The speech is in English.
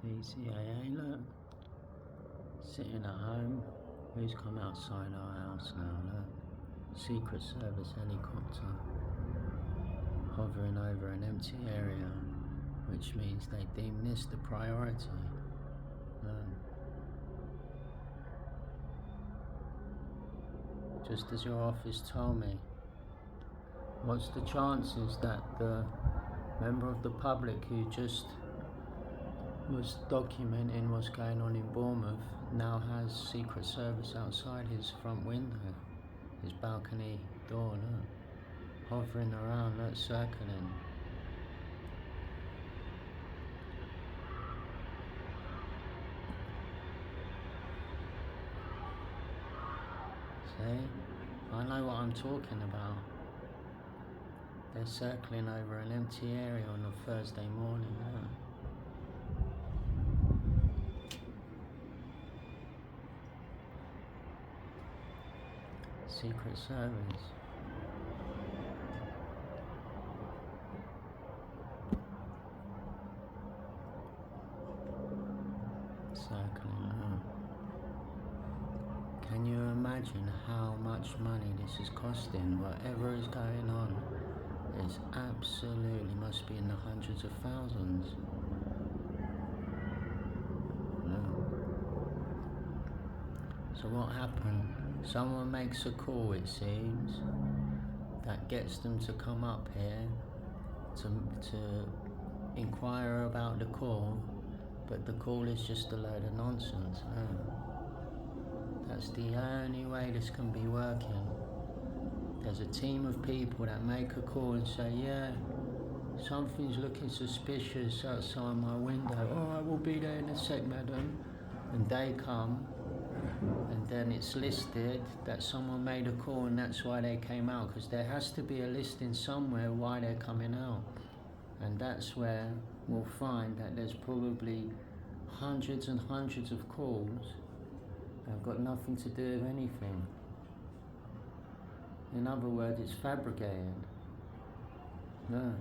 BCAA, look. Sitting at home. Who's come outside our house now, look. Secret Service helicopter. Hovering over an empty area, which means they deem this the priority. Look. Just as your office told me. What's the chances that the member of the public who just was documenting what's going on in Bournemouth now has Secret Service outside his front window, his balcony door, look, hovering around, look, circling. See? I know what I'm talking about. They're circling over an empty area on a Thursday morning, look. Secret Service. Circling around. Can you imagine how much money this is costing? Whatever is going on is absolutely must be in the hundreds of thousands. So what happened? Someone makes a call, it seems, that gets them to come up here to inquire about the call, but the call is just a load of nonsense. No. That's the only way this can be working. There's a team of people that make a call and say, yeah, something's looking suspicious outside my window. Oh, I will be there in a sec, madam. And they come, and then it's listed that someone made a call and that's why they came out, because there has to be a listing somewhere why they're coming out. And that's where we'll find that there's probably hundreds and hundreds of calls that have got nothing to do with anything. In other words, it's fabricated. No.